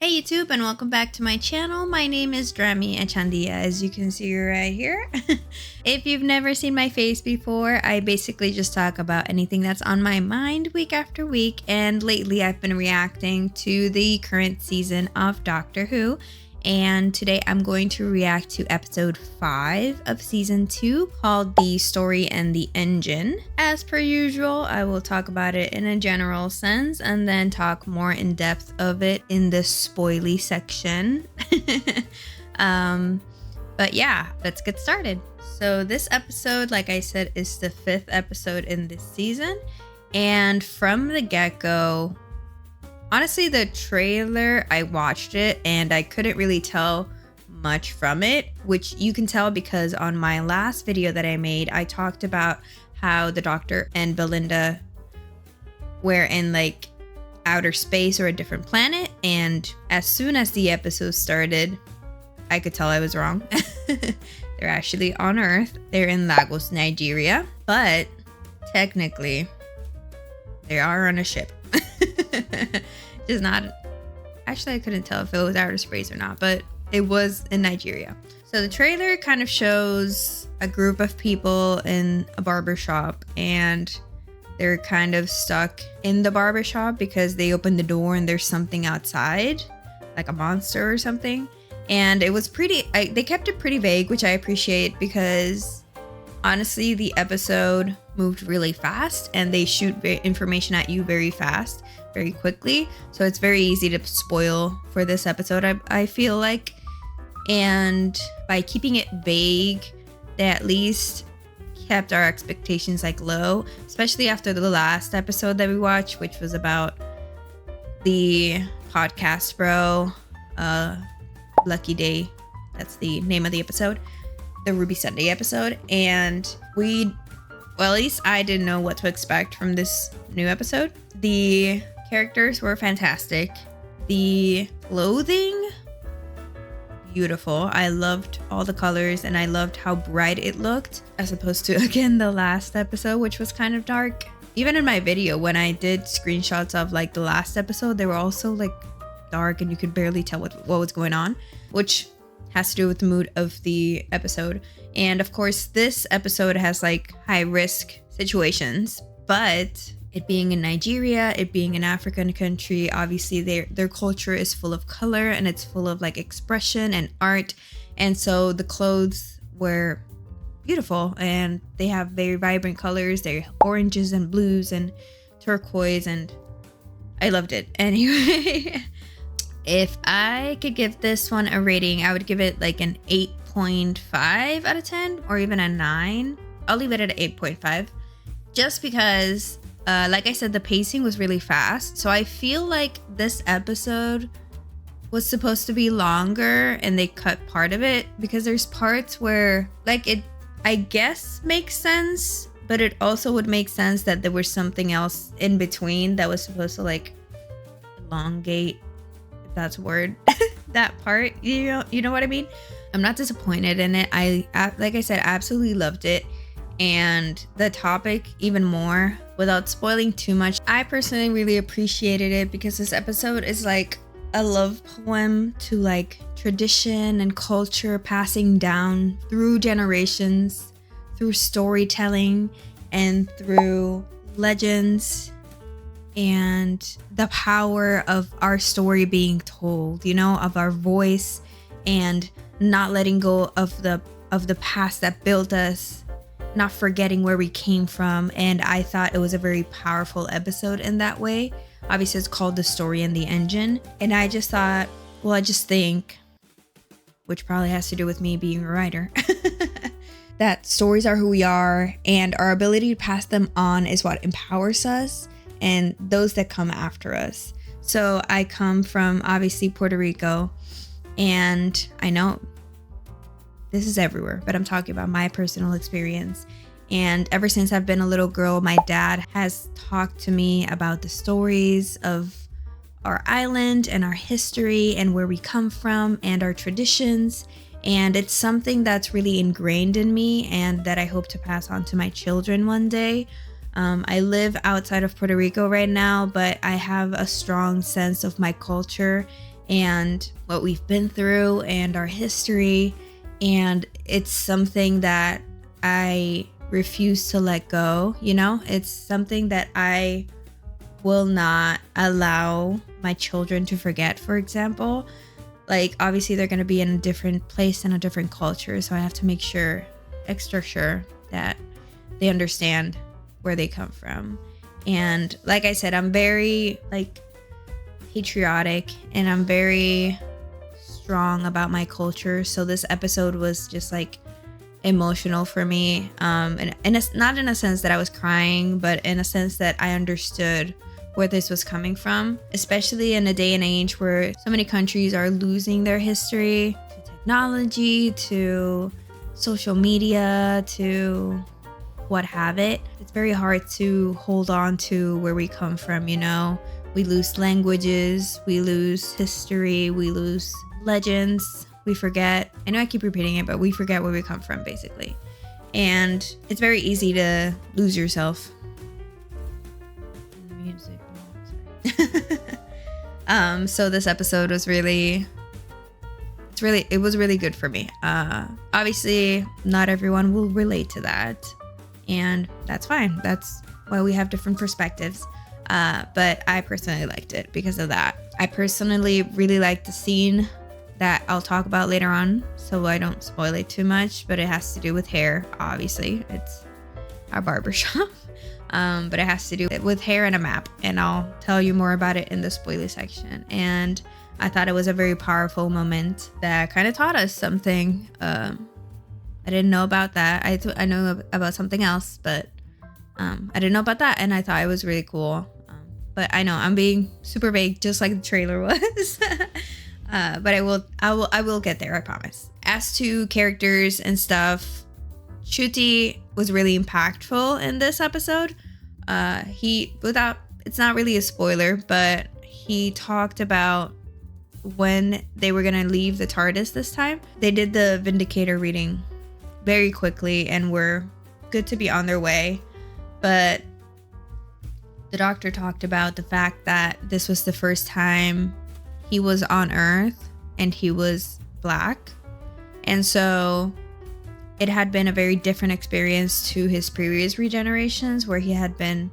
Hey YouTube, and welcome back to my channel. My name is Drami Achandia, as you can see right here. If you've never seen my face before, I basically just talk about anything that's on my mind week after week, and lately I've been reacting to the current season of Doctor Who, and today I'm going to react to episode 5 of season 2 called The Story and the Engine. As per usual, I will talk about it in a general sense and then talk more in depth of it in the spoily section. But yeah, let's get started. So this episode, like I said, is the 5th episode in this season, and from the get-go, honestly, the trailer, I watched it and I couldn't really tell much from it, which you can tell because on my last video that I made, I talked about how the Doctor and Belinda were in like outer space or a different planet, and as soon as the episode started, I could tell I was wrong. They're actually on Earth. They're in Lagos, Nigeria, but technically they are on a ship. Just not, actually I couldn't tell if it was outer space or not, but it was in Nigeria. So the trailer kind of shows a group of people in a barber shop, and they're kind of stuck in the barber shop because they opened the door and there's something outside, like a monster or something. And it was pretty, they kept it pretty vague, which I appreciate because honestly, the episode moved really fast and they shoot information at you very fast, very quickly. So it's very easy to spoil for this episode, I feel like. And by keeping it vague, they at least kept our expectations like low, especially after the last episode that we watched, which was about the podcast bro, Lucky Day. That's the name of the episode. The Ruby Sunday episode, and well, at least I didn't know what to expect from this new episode. The characters were fantastic. The clothing, beautiful. I loved all the colors and I loved how bright it looked as opposed to, again, the last episode, which was kind of dark. Even in my video, when I did screenshots of like the last episode, they were also like dark and you could barely tell what was going on, which has to do with the mood of the episode. And of course, this episode has like high risk situations, but it being in Nigeria, it being an African country, obviously their culture is full of color and it's full of like expression and art. And so the clothes were beautiful and they have very vibrant colors. They're oranges and blues and turquoise, and I loved it. Anyway, if I could give this one a rating, I would give it like an 8.5 out of 10 or even a 9. I'll leave it at 8.5 just because, like I said, the pacing was really fast. So I feel like this episode was supposed to be longer and they cut part of it because there's parts where like it, I guess, makes sense, but it also would make sense that there was something else in between that was supposed to like elongate, that's a word, that part, you know what I mean. I'm not disappointed in it. I like I said, absolutely loved it, and the topic even more. Without spoiling too much, I personally really appreciated it because this episode is like a love poem to like tradition and culture passing down through generations, through storytelling and through legends, and the power of our story being told, you know, of our voice, and not letting go of the past that built us, not forgetting where we came from. And I thought it was a very powerful episode in that way. Obviously it's called The Story and the Engine, and I just thought, well, I just think, which probably has to do with me being a writer, that stories are who we are, and our ability to pass them on is what empowers us and those that come after us. So I come from obviously Puerto Rico, and I know this is everywhere, but I'm talking about my personal experience. And ever since I've been a little girl, my dad has talked to me about the stories of our island and our history and where we come from and our traditions. And it's something that's really ingrained in me and that I hope to pass on to my children one day. I live outside of Puerto Rico right now, but I have a strong sense of my culture and what we've been through and our history. And it's something that I refuse to let go. It's something that I will not allow my children to forget, for example. Like, obviously they're going to be in a different place and a different culture, so I have to make sure, extra sure, that they understand where they come from. And like I said, I'm very patriotic, and I'm very strong about my culture. So this episode was just emotional for me, and it's not in a sense that I was crying, but in a sense that I understood where this was coming from, especially in a day and age where so many countries are losing their history to technology, to social media, to what have it. It's very hard to hold on to where we come from. We lose languages, we lose history, we lose legends, we forget. I know I keep repeating it, but we forget where we come from, basically. And it's very easy to lose yourself. Music. So this episode was really good for me. Obviously not everyone will relate to that, and that's fine. That's why we have different perspectives. But I personally liked it because of that. I personally really liked the scene that I'll talk about later on, so I don't spoil it too much, but it has to do with hair. Obviously, it's our barbershop. But it has to do with hair and a map, and I'll tell you more about it in the spoiler section. And I thought it was a very powerful moment that kind of taught us something. I didn't know about that. I know about something else, but I didn't know about that, and I thought it was really cool. But I know I'm being super vague, just like the trailer was. But I will get there, I promise. As to characters and stuff, Shruti was really impactful in this episode. It's not really a spoiler, but he talked about when they were gonna leave the TARDIS this time. They did the Vindicator reading very quickly and were good to be on their way. But the Doctor talked about the fact that this was the first time he was on Earth and he was Black. And so it had been a very different experience to his previous regenerations, where he had been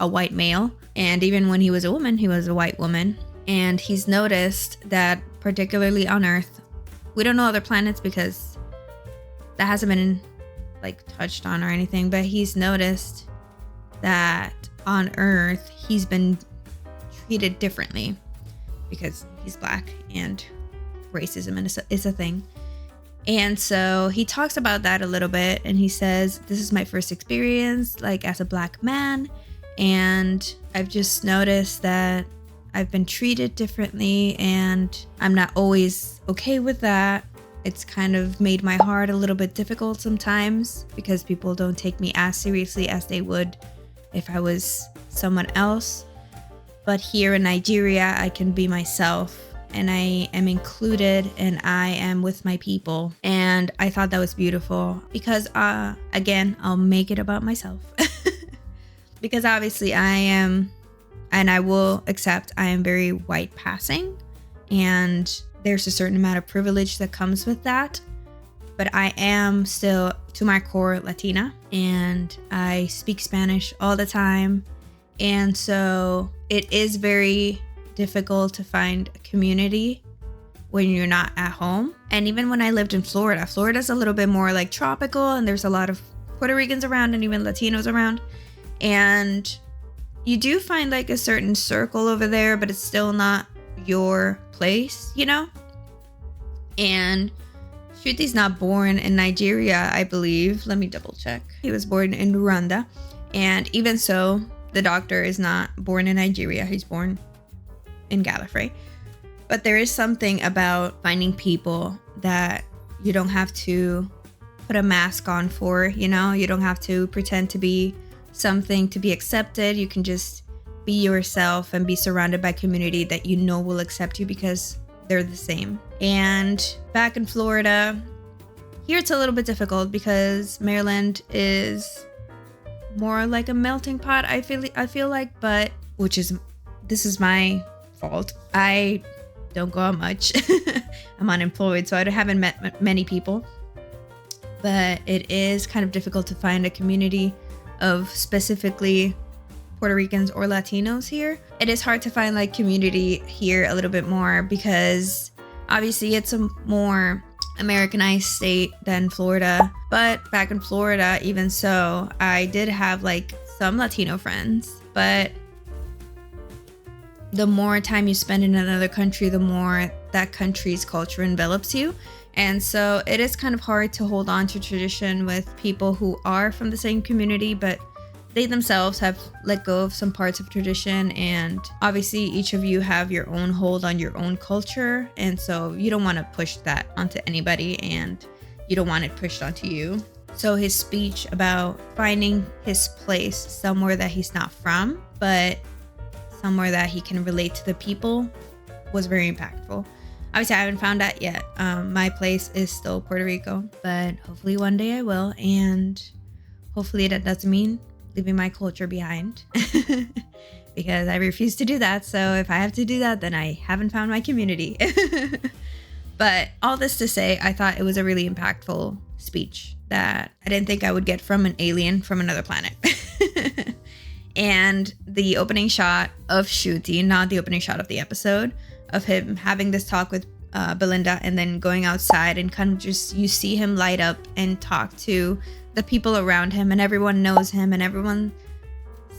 a white male. And even when he was a woman, he was a white woman. And he's noticed that, particularly on Earth, we don't know other planets because that hasn't been touched on or anything, but he's noticed that on Earth, he's been treated differently because he's Black and racism is a thing. And so he talks about that a little bit, and he says, this is my first experience as a Black man, and I've just noticed that I've been treated differently, and I'm not always okay with that. It's kind of made my heart a little bit difficult sometimes because people don't take me as seriously as they would if I was someone else. But here in Nigeria, I can be myself, and I am included, and I am with my people. And I thought that was beautiful because, again, I'll make it about myself. Because obviously I am, and I will accept, I am very white passing, and there's a certain amount of privilege that comes with that. But I am still, to my core, Latina, and I speak Spanish all the time. And so it is very difficult to find a community when you're not at home. And even when I lived in Florida's a little bit more tropical, and there's a lot of Puerto Ricans around and even Latinos around. And you do find a certain circle over there, but it's still not your place, And Shruti's not born in Nigeria, I believe. Let me double check. He was born in Rwanda. And even so, the Doctor is not born in Nigeria. He's born in Gallifrey. But there is something about finding people that you don't have to put a mask on for, you don't have to pretend to be something to be accepted. You can just be yourself and be surrounded by community that will accept you because they're the same. And back in Florida, here it's a little bit difficult because Maryland is more like a melting pot, I feel like, but this is my fault. I don't go out much. I'm unemployed, so I haven't met many people. But it is kind of difficult to find a community of specifically Puerto Ricans or Latinos here. It is hard to find like community here a little bit more because obviously it's a more Americanized state than Florida. But back in Florida, even so, I did have like some Latino friends. But the more time you spend in another country, the more that country's culture envelops you. And so it is kind of hard to hold on to tradition with people who are from the same community, but they themselves have let go of some parts of tradition. And obviously each of you have your own hold on your own culture. And so you don't want to push that onto anybody, and you don't want it pushed onto you. So his speech about finding his place somewhere that he's not from, but somewhere that he can relate to the people, was very impactful. Obviously, I haven't found that yet. My place is still Puerto Rico, but hopefully one day I will. And hopefully that doesn't mean leaving my culture behind because I refuse to do that. So if I have to do that, then I haven't found my community. But all this to say, I thought it was a really impactful speech that I didn't think I would get from an alien from another planet. And the opening shot of Ncuti, not the opening shot of the episode, of him having this talk with Belinda and then going outside and kind of just, you see him light up and talk to the people around him, and everyone knows him and everyone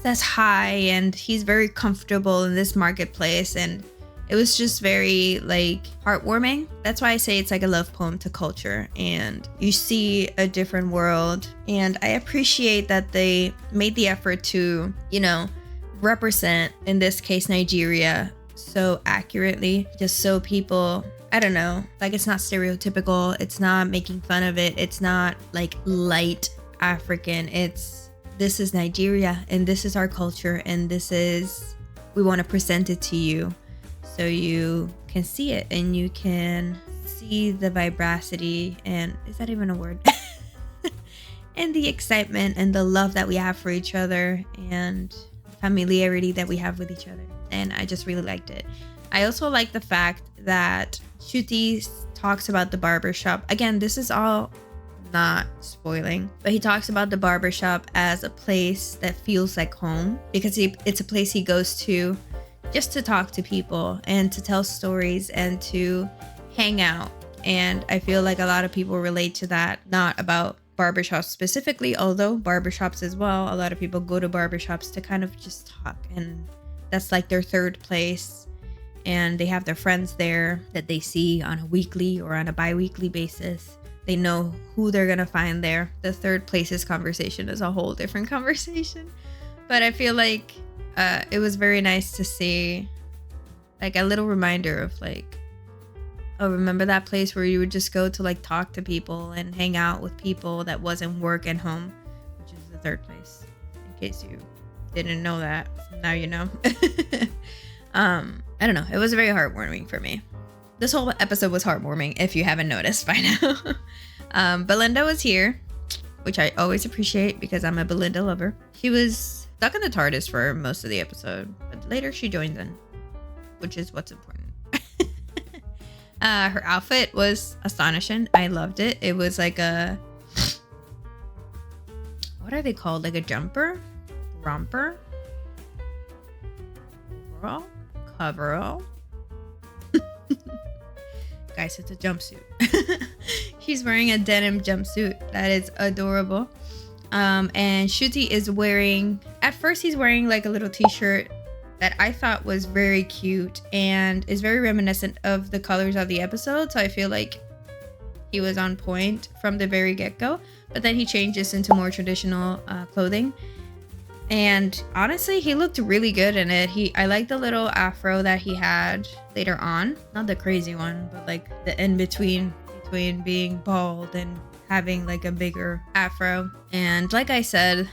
says hi, and he's very comfortable in this marketplace. And it was just very like heartwarming. That's why I say it's like a love poem to culture, and you see a different world. And I appreciate that they made the effort to, you know, represent, in this case, Nigeria so accurately, just so people, I don't know, like it's not stereotypical, it's not making fun of it, it's not like light African, this is Nigeria and this is our culture, and we want to present it to you so you can see it and you can see the vibracity, and is that even a word? And the excitement and the love that we have for each other and familiarity that we have with each other. And I just really liked it. I also like the fact that Ncuti talks about the barbershop. Again, this is all not spoiling, but he talks about the barbershop as a place that feels like home, because it's a place he goes to just to talk to people and to tell stories and to hang out. And I feel like a lot of people relate to that, not about barbershops specifically, although barbershops as well. A lot of people go to barbershops to kind of just talk, and that's like their third place, and they have their friends there that they see on a weekly or on a bi-weekly basis. They know who they're gonna find there. The third places conversation is a whole different conversation, but I feel like it was very nice to see like a little reminder of like, oh, remember that place where you would just go to like talk to people and hang out with people that wasn't work and home, which is the third place, in case you didn't know that. Now you know. I don't know, it was very heartwarming for me. This whole episode was heartwarming, if you haven't noticed by now. Belinda was here, which I always appreciate because I'm a Belinda lover. She was stuck in the TARDIS for most of the episode, but later she joined in, which is what's important. Her outfit was astonishing. I loved it. It was like a, what are they called? Like a jumper? Romper? Overall? Coverall? Guys, it's a jumpsuit. She's wearing a denim jumpsuit. That is adorable. And Ncuti is wearing, at first he's wearing like a little t-shirt that I thought was very cute and is very reminiscent of the colors of the episode. So I feel like he was on point from the very get-go, but then he changes into more traditional clothing. And honestly, he looked really good in it. I like the little afro that he had later on. Not the crazy one, but like the in-between between being bald and having like a bigger afro. And like I said,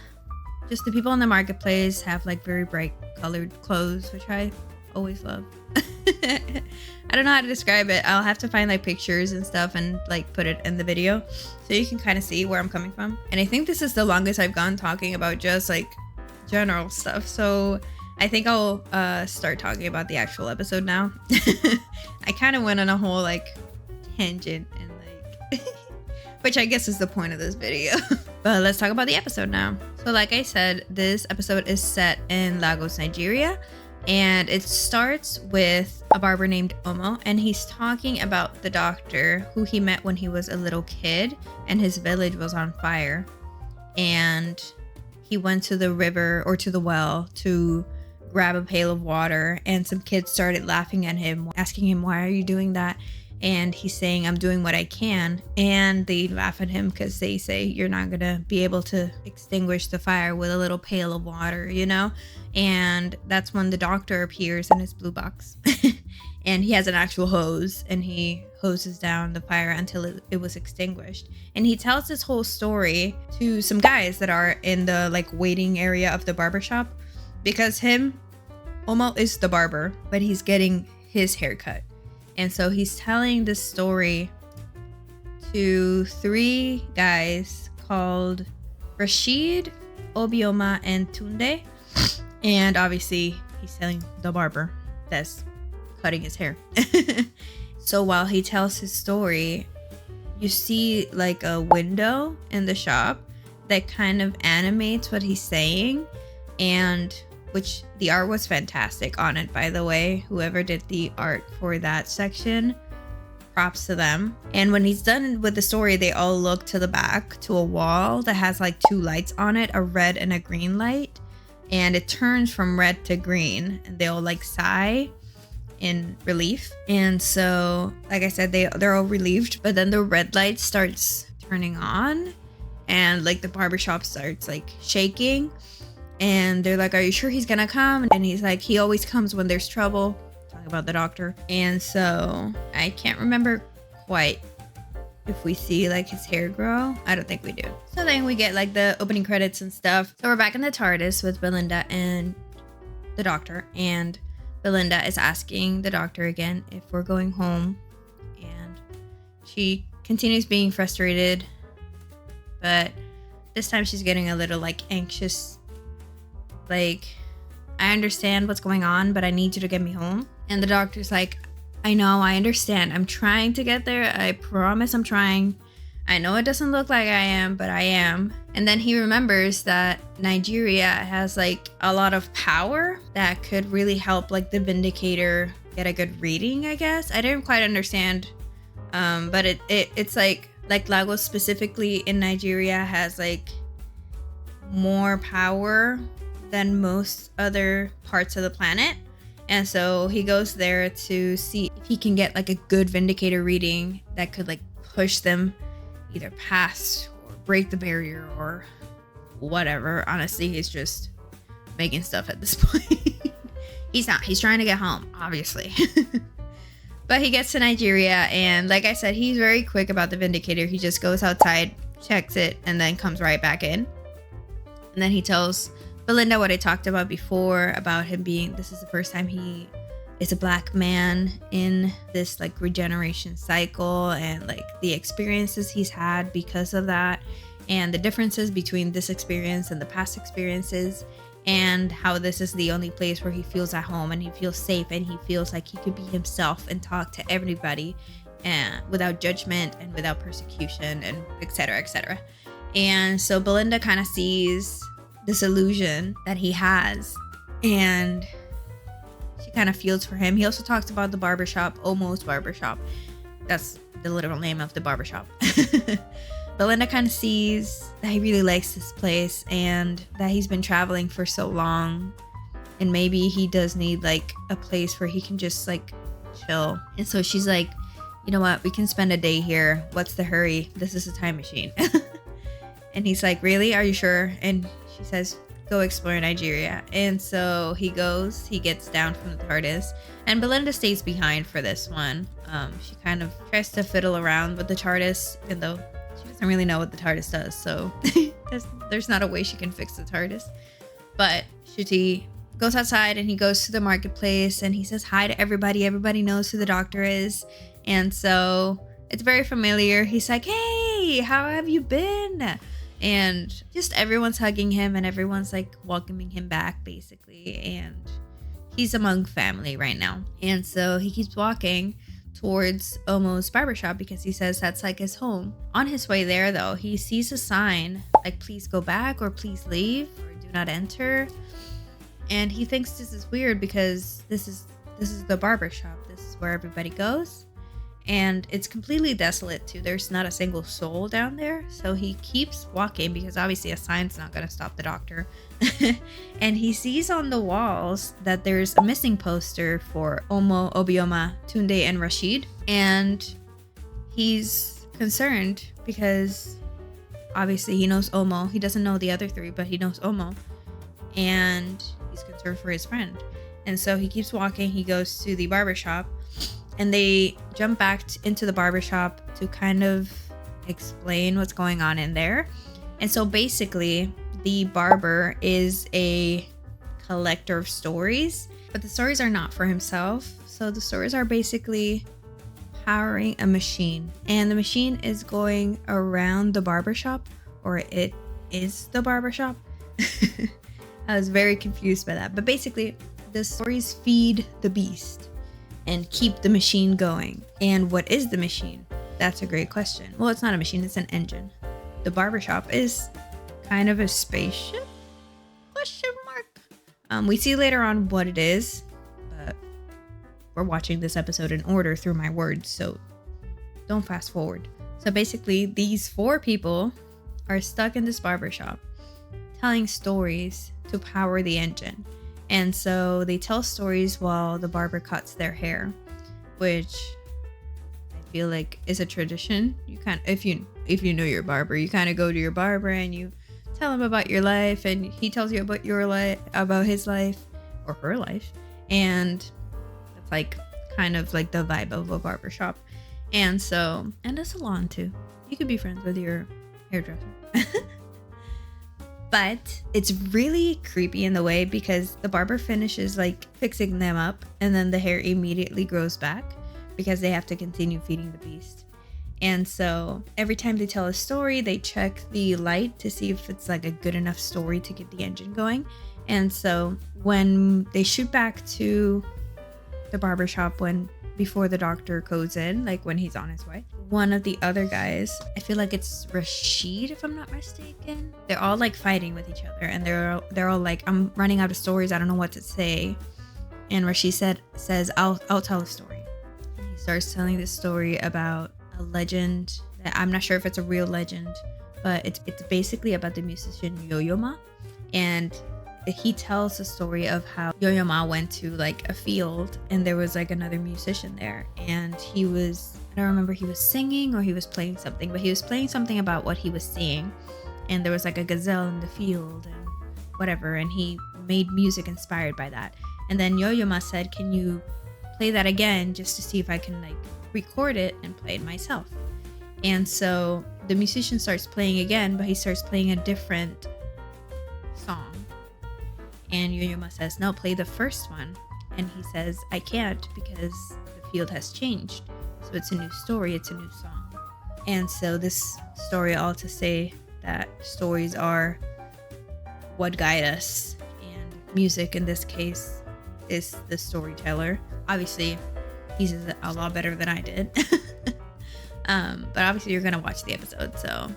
just the people in the marketplace have like very bright colored clothes, which I always love. I don't know how to describe it. I'll have to find like pictures and stuff and like put it in the video so you can kind of see where I'm coming from. And I think this is the longest I've gone talking about just like general stuff. So I think I'll start talking about the actual episode now. I kind of went on a whole like tangent and like which I guess is the point of this video. But let's talk about the episode now. So like I said, this episode is set in Lagos, Nigeria, and it starts with a barber named Omo, and he's talking about the doctor who he met when he was a little kid and his village was on fire, and he went to the river or to the well to grab a pail of water, and some kids started laughing at him, asking him, why are you doing that? And he's saying, I'm doing what I can. And they laugh at him because they say, you're not gonna be able to extinguish the fire with a little pail of water, you know? And that's when the doctor appears in his blue box. And he has an actual hose, and he hoses down the fire until it was extinguished. And he tells this whole story to some guys that are in the like waiting area of the barbershop, because Omo is the barber, but he's getting his haircut. And so he's telling this story to 3 guys called Rashid, Obioma, and Tunde. And obviously he's telling the barber that's cutting his hair. So while he tells his story, you see like a window in the shop that kind of animates what he's saying, and which the art was fantastic on it, by the way. Whoever did the art for that section, props to them. And when he's done with the story, they all look to the back to a wall that has like 2 lights on it, a red and a green light, and it turns from red to green, and they all like sigh in relief. And so like I said, they're all relieved, but then the red light starts turning on, and like the barbershop starts like shaking. And they're like, are you sure he's gonna come? And he's like, he always comes when there's trouble. Talking about the doctor. And so I can't remember quite if we see like his hair grow. I don't think we do. So then we get like the opening credits and stuff. So we're back in the TARDIS with Belinda and the doctor. And Belinda is asking the doctor again if we're going home. And she continues being frustrated. But this time she's getting a little like anxious. Like, I understand what's going on, but I need you to get me home. And the doctor's like, I know, I understand. I'm trying to get there. I promise I'm trying. I know it doesn't look like I am, but I am. And then he remembers that Nigeria has like a lot of power that could really help like the Vindicator get a good reading, I guess. I didn't quite understand. But it's like Lagos specifically in Nigeria has like more power than most other parts of the planet. And so he goes there to see if he can get like a good Vindicator reading that could like push them either past or break the barrier or whatever. Honestly, he's just making stuff at this point. He's trying to get home, obviously. But he gets to Nigeria, and like I said, he's very quick about the Vindicator. He just goes outside, checks it, and then comes right back in. And then he tells Belinda what I talked about before, about him being, this is the first time he is a black man in this like regeneration cycle, and like the experiences he's had because of that, and the differences between this experience and the past experiences, and how this is the only place where he feels at home and he feels safe and he feels like he could be himself and talk to everybody and without judgment and without persecution and etc., etc. And so Belinda kind of sees this illusion that he has, and she kind of feels for him. He also talks about the barbershop, Omo's barbershop. That's the literal name of the barbershop. Belinda kind of sees that he really likes this place and that he's been traveling for so long, and maybe he does need like a place where he can just like chill. And so she's like, you know what, we can spend a day here. What's the hurry? This is a time machine. And he's like, really? Are you sure? And she says, go explore Nigeria. And so he goes, he gets down from the TARDIS, and Belinda stays behind for this one. She kind of tries to fiddle around with the TARDIS, even though she doesn't really know what the TARDIS does. So there's not a way she can fix the TARDIS. But Shuti goes outside and he goes to the marketplace and he says hi to everybody. Everybody knows who the doctor is. And so it's very familiar. He's like, hey, how have you been? And just everyone's hugging him and everyone's like welcoming him back basically. And he's among family right now. And so he keeps walking towards Omo's barbershop because he says that's like his home. On his way there though, he sees a sign like please go back or please leave or do not enter. And he thinks this is weird because this is the barbershop. This is where everybody goes. And it's completely desolate too. There's not a single soul down there. So he keeps walking because obviously a sign's not going to stop the doctor. And he sees on the walls that there's a missing poster for Omo, Obioma, Tunde, and Rashid. And he's concerned because obviously he knows Omo. He doesn't know the other three, but he knows Omo. And he's concerned for his friend. And so he keeps walking. He goes to the barbershop. And they jump back into the barbershop to kind of explain what's going on in there. And so basically, the barber is a collector of stories, but the stories are not for himself. So the stories are basically powering a machine. And the machine is going around the barbershop, or it is the barbershop. I was very confused by that. But basically, the stories feed the beast and keep the machine going. And what is the machine? That's a great question. Well, it's not a machine, it's an engine. The barbershop is kind of a spaceship? Question mark. We see later on what it is, but we're watching this episode in order through my words, so don't fast forward. So basically, these 4 people are stuck in this barbershop telling stories to power the engine. And so they tell stories while the barber cuts their hair, which I feel like is a tradition. You kind of, if you know your barber, you kind of go to your barber and you tell him about your life, and he tells you about your life, about his life or her life, and it's like kind of like the vibe of a barbershop. And so, and a salon too. You could be friends with your hairdresser. But it's really creepy in the way because the barber finishes like fixing them up and then the hair immediately grows back because they have to continue feeding the beast. And so every time they tell a story, they check the light to see if it's like a good enough story to get the engine going. And so when they shoot back to the barbershop before the doctor goes in, like when he's on his way, one of the other guys, I feel like it's Rashid if I'm not mistaken, they're all like fighting with each other, and they're all like, I'm running out of stories, I don't know what to say. And Rashid says I'll tell a story. And he starts telling this story about a legend that I'm not sure if it's a real legend, but it's basically about the musician Yo-Yo Ma. And he tells the story of how Yo-Yo Ma went to like a field and there was like another musician there, and I don't remember, he was singing or he was playing something, but he was playing something about what he was seeing, and there was like a gazelle in the field and whatever, and he made music inspired by that. And then Yo-Yo Ma said, can you play that again just to see if I can like record it and play it myself? And so the musician starts playing again, but he starts playing a different song. And Yo-Yo Ma says, no, play the first one. And he says, I can't because the field has changed. So it's a new story, it's a new song. And so this story, all to say that stories are what guide us. And music in this case is the storyteller. Obviously, he says it a lot better than I did. But obviously you're going to watch the episode, so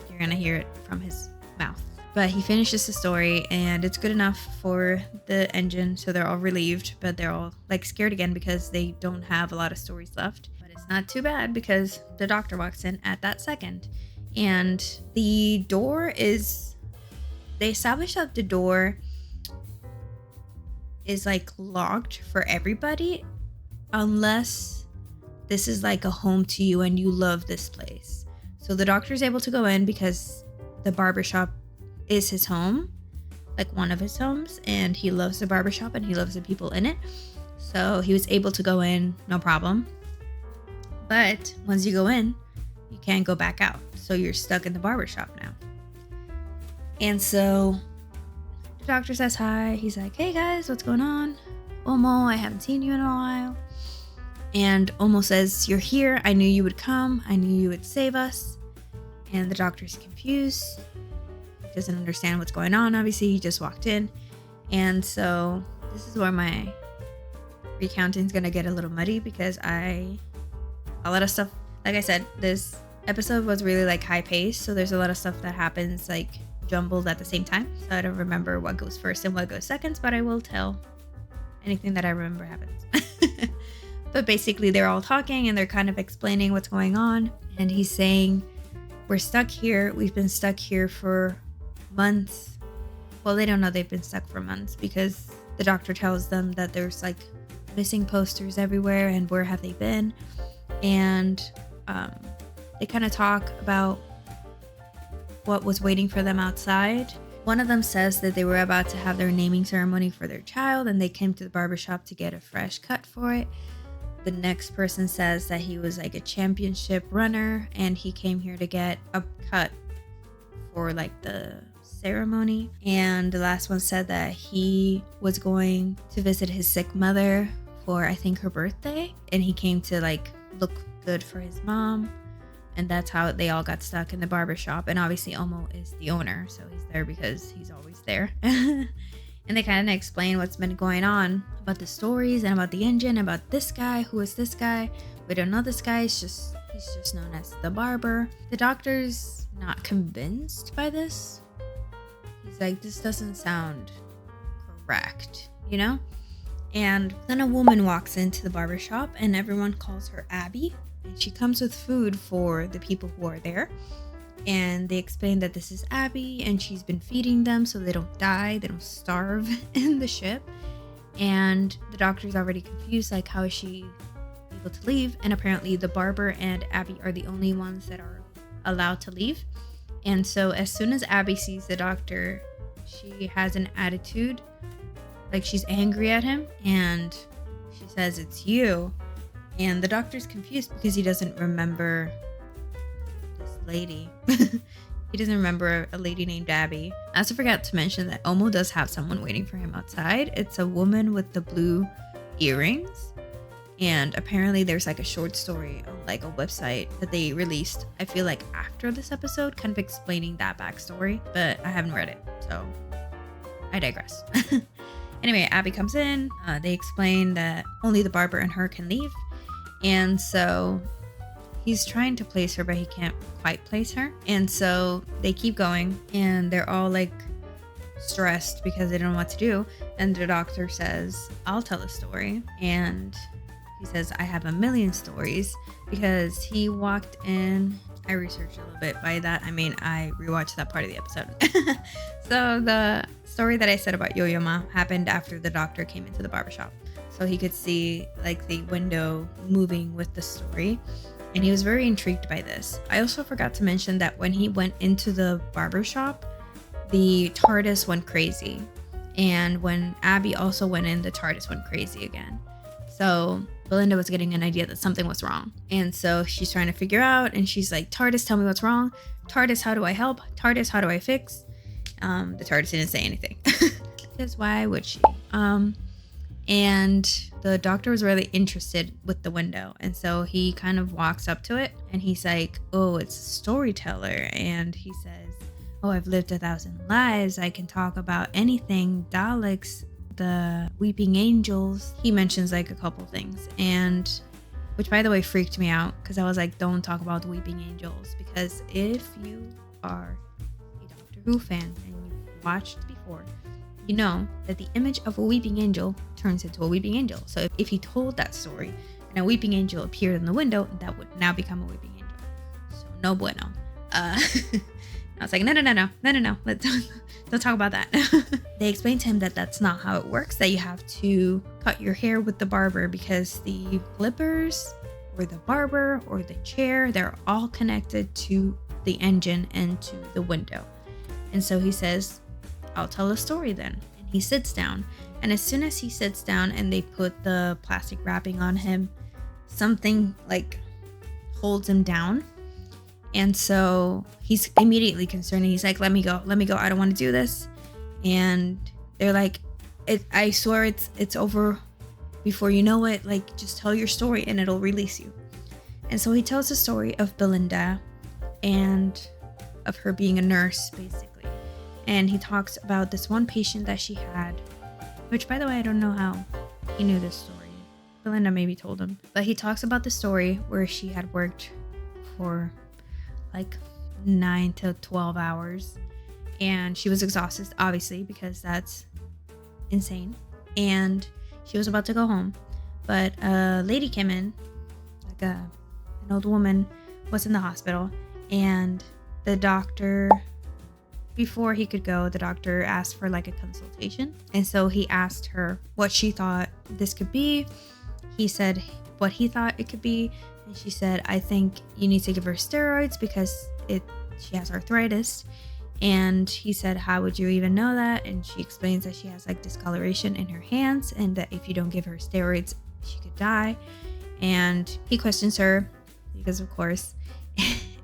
you're going to hear it from his mouth. But he finishes the story and it's good enough for the engine, so they're all relieved, but they're all like scared again because they don't have a lot of stories left. But it's not too bad because the doctor walks in at that second. And the door is, they establish that the door is like locked for everybody unless this is like a home to you and you love this place. So the doctor's able to go in because the barbershop is his home, like one of his homes, and he loves the barbershop and he loves the people in it. So he was able to go in, no problem. But once you go in, you can't go back out. So you're stuck in the barbershop now. And so the doctor says hi. He's like, hey guys, what's going on? Omo, I haven't seen you in a while. And Omo says, you're here. I knew you would come. I knew you would save us. And the doctor's confused. He doesn't understand what's going on. Obviously, he just walked in. And so this is where my recounting is going to get a little muddy because I a lot of stuff. Like I said, this episode was really like high paced, so there's a lot of stuff that happens like jumbled at the same time. So I don't remember what goes first and what goes second, but I will tell anything that I remember happens. But basically they're all talking and they're kind of explaining what's going on, and he's saying, we're stuck here. We've been stuck here for months. Well, they don't know they've been stuck for months because the doctor tells them that there's like missing posters everywhere and where have they been. And they kind of talk about what was waiting for them outside. One of them says that they were about to have their naming ceremony for their child and they came to the barbershop to get a fresh cut for it. The next person says that he was like a championship runner and he came here to get a cut for like the ceremony. And the last one said that he was going to visit his sick mother for, I think, her birthday, and he came to like look good for his mom. And that's how they all got stuck in the barbershop. And obviously Omo is the owner, so he's there because he's always there. And they kind of explain what's been going on about the stories and about the engine, about this guy. Who is this guy? We don't know this guy. He's just known as the barber. The doctor's not convinced by this. He's like, this doesn't sound correct, you know? And then a woman walks into the barbershop and everyone calls her Abby. And she comes with food for the people who are there. And they explain that this is Abby and she's been feeding them so they don't die, they don't starve in the ship. And the doctor's already confused, like, how is she able to leave? And apparently the barber and Abby are the only ones that are allowed to leave. And so as soon as Abby sees the doctor, she has an attitude, like she's angry at him, and she says, it's you. And the doctor's confused because he doesn't remember this lady. He doesn't remember a lady named Abby. I also forgot to mention that Omo does have someone waiting for him outside. It's a woman with the blue earrings. And apparently there's like a short story on like a website that they released, I feel like after this episode, kind of explaining that backstory, but I haven't read it, so I digress. Anyway, Abby comes in. They explain that only the barber and her can leave. And so he's trying to place her, but he can't quite place her. And so they keep going and they're all like stressed because they don't know what to do. And the doctor says, I'll tell a story. And he says, I have a million stories, because he walked in. I researched a little bit. By that, I mean, I rewatched that part of the episode. So the story that I said about Yo-Yo Ma happened after the doctor came into the barbershop. So he could see like the window moving with the story. And he was very intrigued by this. I also forgot to mention that when he went into the barbershop, the TARDIS went crazy. And when Abby also went in, the TARDIS went crazy again. So Belinda was getting an idea that something was wrong. And so she's trying to figure out, and she's like, TARDIS, tell me what's wrong. TARDIS, how do I help? TARDIS, how do I fix? The TARDIS didn't say anything. Because why would she? And the doctor was really interested with the window. And so he kind of walks up to it and he's like, oh, it's a storyteller. And he says, oh, I've lived 1,000 lives. I can talk about anything. Daleks, the weeping angels. He mentions like a couple things, and which by the way freaked me out, because I was like, don't talk about the weeping angels, because if you are a Doctor Who fan and you've watched before, you know that the image of a weeping angel turns into a weeping angel. So if he told that story and a weeping angel appeared in the window, that would now become a weeping angel. So no bueno. I was like, no. Let's don't talk about that. They explained to him that that's not how it works, that you have to cut your hair with the barber, because the flippers or the barber or the chair, they're all connected to the engine and to the window. And so he says, I'll tell a story then. And he sits down. And as soon as he sits down and they put the plastic wrapping on him, something like holds him down. And so he's immediately concerned. And he's like, let me go. I don't want to do this. And they're like, I swear it's over before you know it. Like, just tell your story and it'll release you. And so he tells the story of Belinda and of her being a nurse, basically. And he talks about this one patient that she had, which, by the way, I don't know how he knew this story. Belinda maybe told him. But he talks about the story where she had worked for like 9 to 12 hours. And she was exhausted, obviously, because that's insane. And she was about to go home. But a lady came in, like an old woman was in the hospital. And the doctor, before he could go, the doctor asked for like a consultation. And so he asked her what she thought this could be. He said what he thought it could be. And she said, I think you need to give her steroids because she has arthritis. And he said, how would you even know that? And she explains that she has like discoloration in her hands and that if you don't give her steroids, she could die. And he questions her because of course,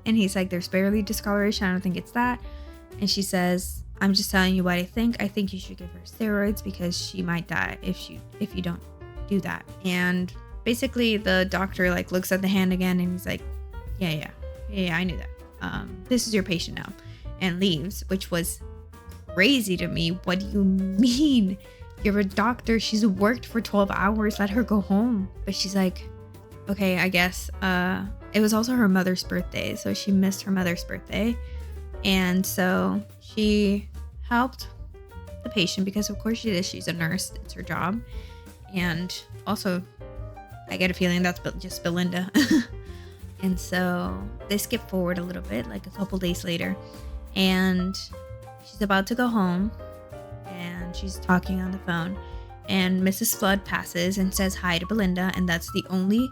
and he's like, there's barely discoloration. I don't think it's that. And she says, I'm just telling you what I think. I think you should give her steroids because she might die if you don't do that. And basically the doctor like looks at the hand again and he's like, yeah, I knew that. This is your patient now. And leaves, which was crazy to me. What do you mean? You're a doctor. She's worked for 12 hours. Let her go home. But she's like, okay, I guess. It was also her mother's birthday, so she missed her mother's birthday. And so she helped the patient because of course she is. She's a nurse. It's her job. And also, I get a feeling that's just Belinda. And so they skip forward a little bit, like a couple days later. And she's about to go home and she's talking on the phone and Mrs. Flood passes and says hi to Belinda, and that's the only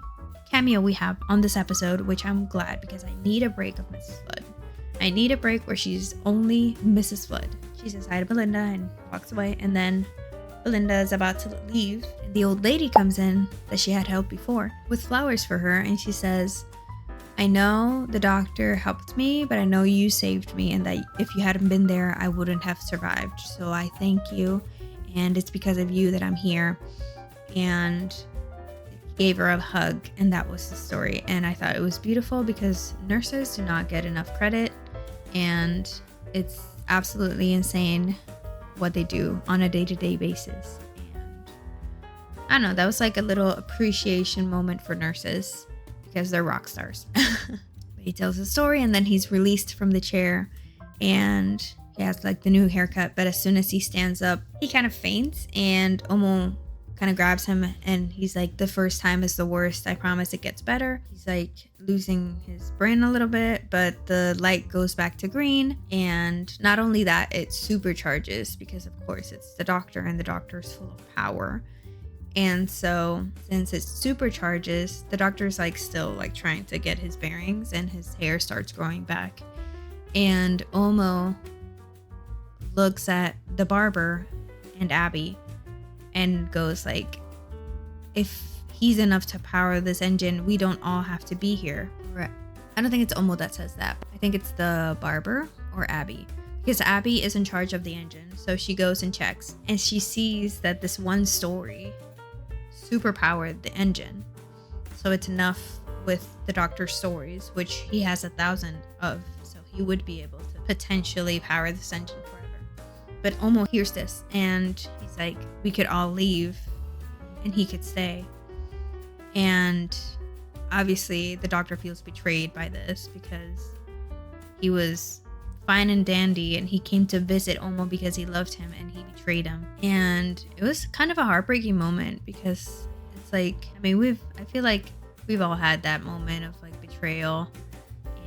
cameo we have on this episode, which I'm glad because I need a break of Mrs. Flood. I need a break where she's only Mrs. Flood. She says hi to Belinda and walks away, and then Belinda is about to leave and the old lady comes in that she had helped before with flowers for her, and she says, I know the doctor helped me, but I know you saved me, and that if you hadn't been there, I wouldn't have survived. So I thank you, and it's because of you that I'm here. And gave her a hug, and that was the story. And I thought it was beautiful because nurses do not get enough credit, and it's absolutely insane what they do on a day-to-day basis. And I don't know, that was like a little appreciation moment for nurses. Because they're rock stars. He tells the story and then he's released from the chair and he has like the new haircut. But as soon as he stands up, he kind of faints and Omo kind of grabs him and he's like, the first time is the worst. I promise it gets better. He's like losing his brain a little bit, but the light goes back to green. And not only that, it supercharges because of course it's the doctor and the doctor's full of power. And so since it supercharges, the doctor's like still like trying to get his bearings and his hair starts growing back. And Omo looks at the barber and Abby and goes like, if he's enough to power this engine, we don't all have to be here. I don't think it's Omo that says that. I think it's the barber or Abby. Because Abby is in charge of the engine. So she goes and checks and she sees that this one story superpowered the engine, so it's enough with the doctor's stories, which he has 1,000 of, so he would be able to potentially power this engine forever. But Omo hears this and he's like, we could all leave and he could stay. And obviously the doctor feels betrayed by this because he was fine and dandy and he came to visit Omo because he loved him and he betrayed him. And it was kind of a heartbreaking moment because it's like, I mean, I feel like we've all had that moment of like betrayal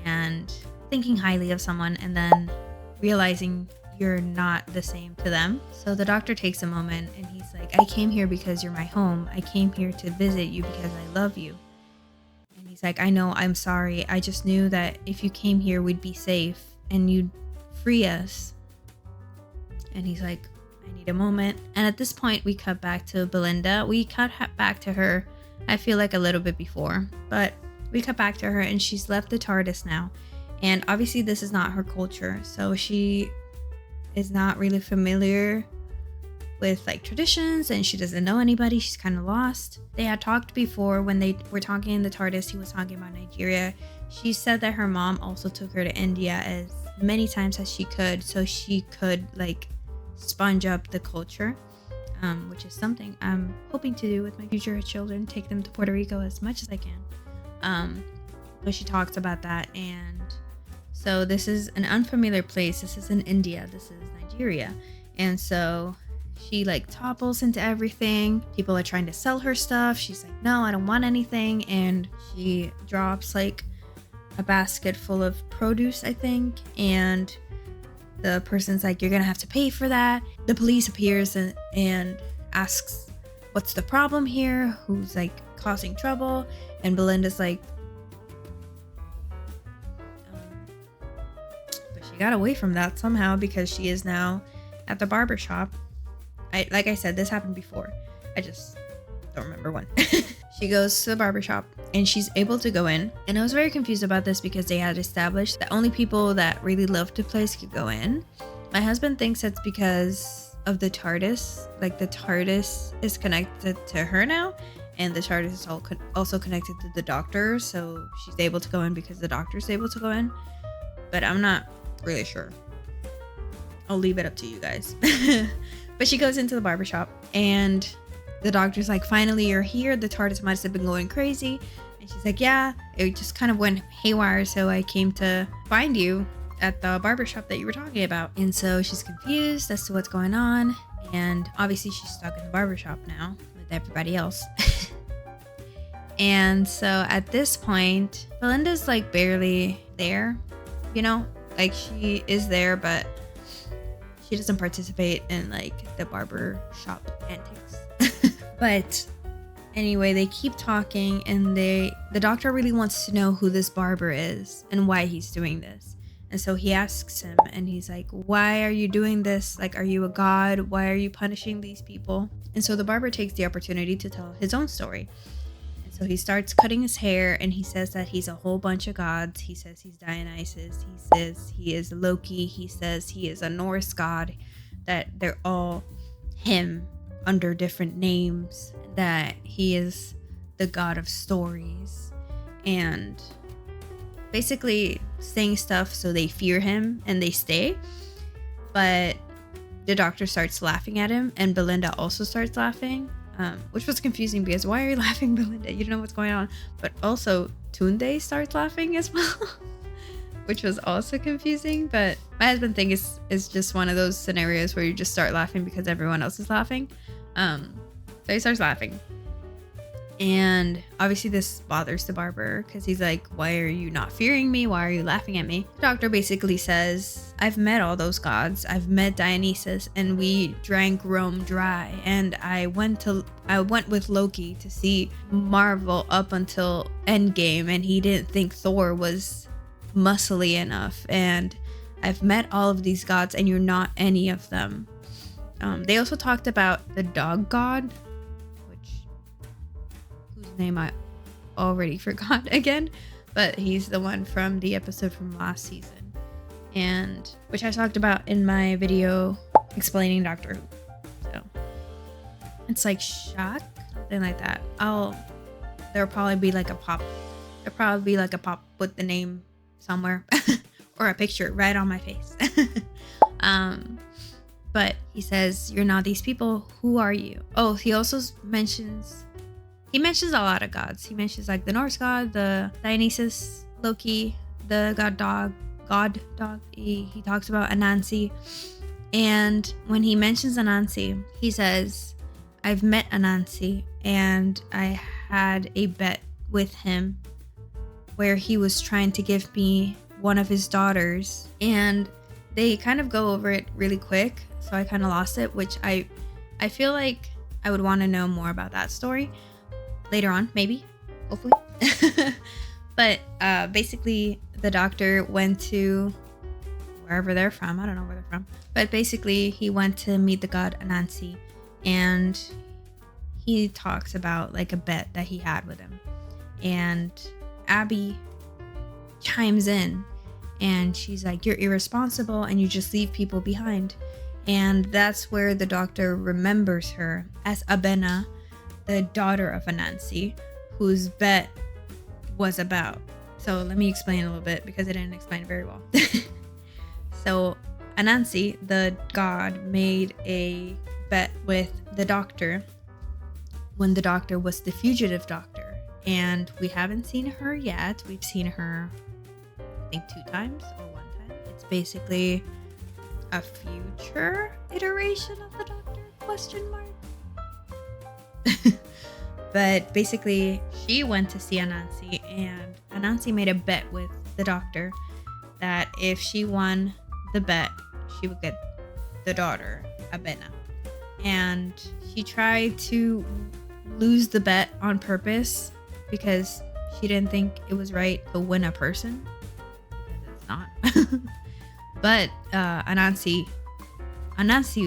and thinking highly of someone and then realizing you're not the same to them. So the doctor takes a moment and he's like, I came here because you're my home. I came here to visit you because I love you. And he's like, I know, I'm sorry. I just knew that if you came here, we'd be safe and you'd free us. And he's like, I need a moment. And at this point we cut back to Belinda. We cut back to her, I feel like a little bit before, but we cut back to her and she's left the TARDIS now. And obviously this is not her culture, so she is not really familiar with like traditions and she doesn't know anybody. She's kind of lost. They had talked before when they were talking in the TARDIS. He was talking about Nigeria. She said that her mom also took her to India as many times as she could, so she could like sponge up the culture. which is something I'm hoping to do with my future children, take them to Puerto Rico as much as I can. But she talks about that, and so this is an unfamiliar place. This is in India. This is Nigeria. And so she like topples into everything. People are trying to sell her stuff. She's like, no, I don't want anything. And she drops like a basket full of produce, I think. And the person's like, you're gonna have to pay for that. The police appears and asks, what's the problem here? Who's like causing trouble? And Belinda's like, but she got away from that somehow because she is now at the barber shop. Like I said, this happened before. I just don't remember when. She goes to the barbershop and she's able to go in. And I was very confused about this because they had established that only people that really loved the place could go in. My husband thinks it's because of the TARDIS. Like the TARDIS is connected to her now. And the TARDIS is also connected to the doctor. So she's able to go in because the doctor's able to go in. But I'm not really sure. I'll leave it up to you guys. But she goes into the barbershop and the doctor's like, finally you're here. The TARDIS must have been going crazy. And she's like, yeah, it just kind of went haywire. So I came to find you at the barbershop that you were talking about. And so she's confused as to what's going on. And obviously she's stuck in the barbershop now with everybody else. And so at this point, Belinda's like barely there, you know, like she is there, but she doesn't participate in like the barber shop antics. But anyway, they keep talking and the doctor really wants to know who this barber is and why he's doing this. And so he asks him and he's like, why are you doing this? Like, are you a god? Why are you punishing these people? And so the barber takes the opportunity to tell his own story. And so he starts cutting his hair and he says that he's a whole bunch of gods. He says he's Dionysus. He says he is Loki. He says he is a Norse god, that they're all him under different names, that he is the god of stories, and basically saying stuff so they fear him and they stay. But the doctor starts laughing at him and Belinda also starts laughing, which was confusing because why are you laughing, Belinda? You don't know what's going on. But also Tunde starts laughing as well. Which was also confusing. But my husband thinks is just one of those scenarios where you just start laughing because everyone else is laughing. So he starts laughing. And obviously this bothers the barber because he's like, why are you not fearing me? Why are you laughing at me? The doctor basically says, I've met all those gods. I've met Dionysus and we drank Rome dry. And I went with Loki to see Marvel up until Endgame and he didn't think Thor was muscly enough. And I've met all of these gods and you're not any of them. They also talked about the dog god, whose name I already forgot again, but he's the one from the episode from last season, and which I talked about in my video explaining Doctor Who. So it's like Shaq, something like that. There'll probably be like a pop. There'll probably be like a pop with the name somewhere or a picture right on my face. But he says, you're not these people. Who are you? Oh, he also mentions a lot of gods. He mentions like the Norse god, the Dionysus, Loki, the god dog. He talks about Anansi. And when he mentions Anansi, he says, I've met Anansi and I had a bet with him where he was trying to give me one of his daughters. And they kind of go over it really quick. So I kind of lost it, which I feel like I would want to know more about that story later on, maybe, hopefully. But basically the doctor went to wherever they're from. I don't know where they're from. But basically he went to meet the god Anansi and he talks about like a bet that he had with him. And Abby chimes in and she's like, you're irresponsible and you just leave people behind. And that's where the doctor remembers her as Abena, the daughter of Anansi, whose bet was about. So let me explain a little bit because I didn't explain it very well. So Anansi, the god, made a bet with the doctor when the doctor was the fugitive doctor. And we haven't seen her yet. We've seen her, I think, 2 times or 1 time. It's basically a future iteration of the doctor, question mark. But basically, she went to see Anansi, and Anansi made a bet with the doctor that if she won the bet, she would get the daughter, Abena. And she tried to lose the bet on purpose because she didn't think it was right to win a person, because it's not. But Anansi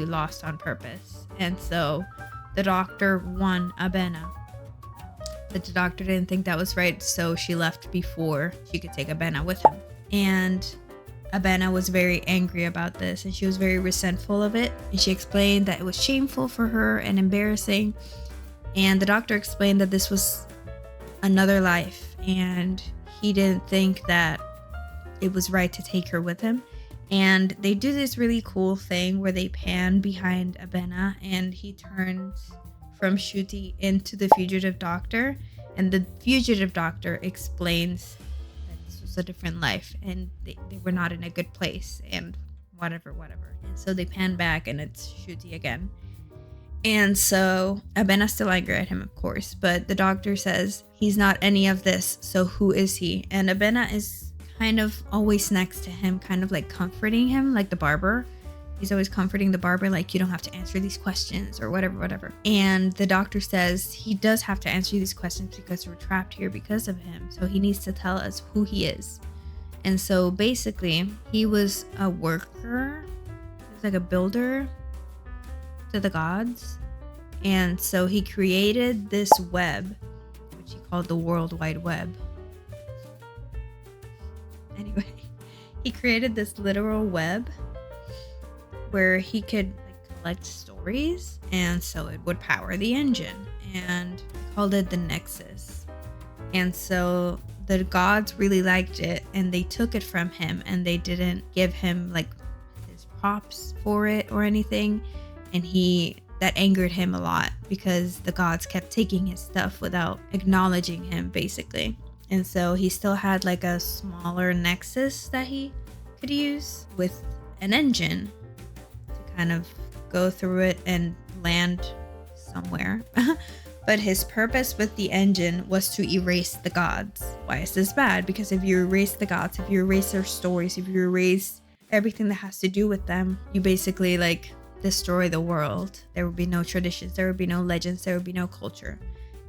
lost on purpose, and so the doctor won Abena. But the doctor didn't think that was right, so she left before she could take Abena with him. And Abena was very angry about this, and she was very resentful of it. And she explained that it was shameful for her and embarrassing. And the doctor explained that this was another life, and he didn't think that it was right to take her with him. And they do this really cool thing where they pan behind Abena, and he turns from Shuti into the fugitive doctor, and the fugitive doctor explains that this was a different life and they were not in a good place and whatever. And so they pan back and it's Shuti again. And so Abena's still angry at him, of course, but the doctor says he's not any of this, so who is he? And Abena is kind of always next to him, kind of like comforting him, like the barber. He's always comforting the barber, like, you don't have to answer these questions or whatever. And the doctor says he does have to answer these questions because we're trapped here because of him. So he needs to tell us who he is. And so basically, he was a worker. He was like a builder to the gods. And so he created this web, which he called the World Wide Web. Anyway, he created this literal web where he could like collect stories, and so it would power the engine, and he called it the Nexus. And so the gods really liked it, and they took it from him, and they didn't give him like his props for it or anything. And that angered him a lot because the gods kept taking his stuff without acknowledging him, basically. And so he still had like a smaller Nexus that he could use with an engine to kind of go through it and land somewhere. But his purpose with the engine was to erase the gods. Why is this bad? Because if you erase the gods, if you erase their stories, if you erase everything that has to do with them, you basically like destroy the world. There would be no traditions, there would be no legends, there would be no culture.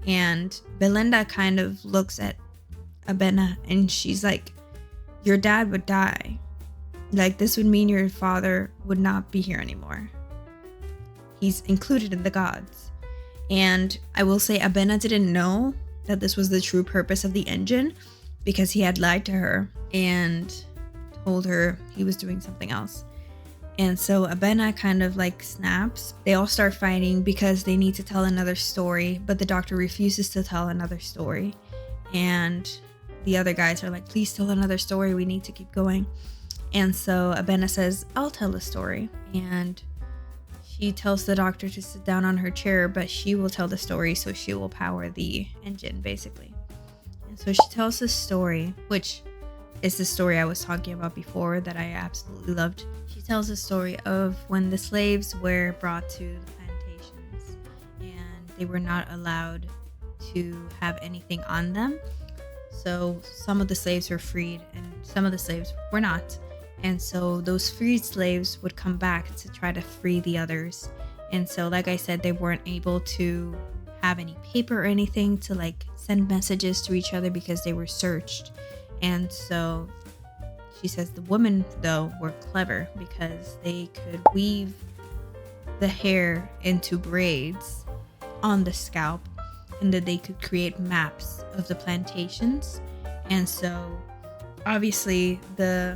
And Belinda kind of looks at Abena and she's like, your dad would die. Like, this would mean your father would not be here anymore. He's included in the gods. And I will say Abena didn't know that this was the true purpose of the engine because he had lied to her and told her he was doing something else. And so Abena kind of like snaps. They all start fighting because they need to tell another story, but the doctor refuses to tell another story. And the other guys are like, please tell another story, we need to keep going. And so Abena says, I'll tell a story. And she tells the doctor to sit down on her chair, but she will tell the story, so she will power the engine, basically. And so she tells this story, which is the story I was talking about before that I absolutely loved. She tells the story of when the slaves were brought to the plantations and they were not allowed to have anything on them. So some of the slaves were freed and some of the slaves were not. And so those freed slaves would come back to try to free the others. And so, like I said, they weren't able to have any paper or anything to like send messages to each other because they were searched. And so she says the women, though, were clever because they could weave the hair into braids on the scalp, and that they could create maps of the plantations. And so obviously the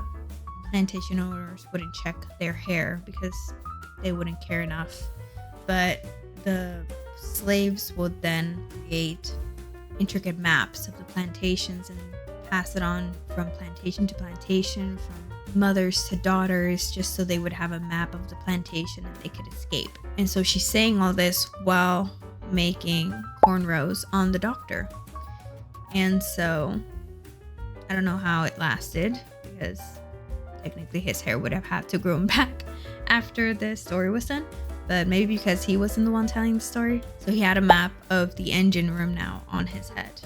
plantation owners wouldn't check their hair because they wouldn't care enough. But the slaves would then create intricate maps of the plantations and pass it on from plantation to plantation, from mothers to daughters just so they would have a map of the plantation and they could escape. And so she's saying all this while making cornrows on the doctor. And so I don't know how it lasted, because technically his hair would have had to grow back after the story was done, but maybe because he wasn't the one telling the story. So he had a map of the engine room now on his head.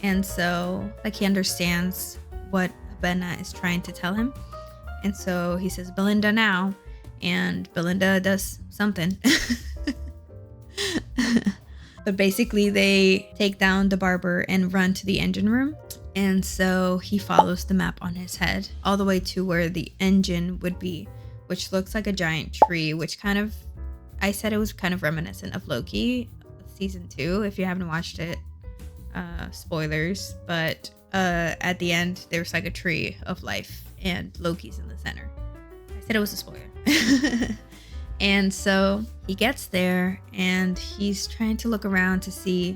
And so like he understands what Abena is trying to tell him. And so he says, Belinda now. And Belinda does something. But basically they take down the barber and run to the engine room. And so he follows the map on his head all the way to where the engine would be, which looks like a giant tree, which kind of, I said it was kind of reminiscent of Loki season 2. If you haven't watched it, spoilers, but at the end there's like a tree of life and Loki's in the center. I said it was a spoiler. And so he gets there and he's trying to look around to see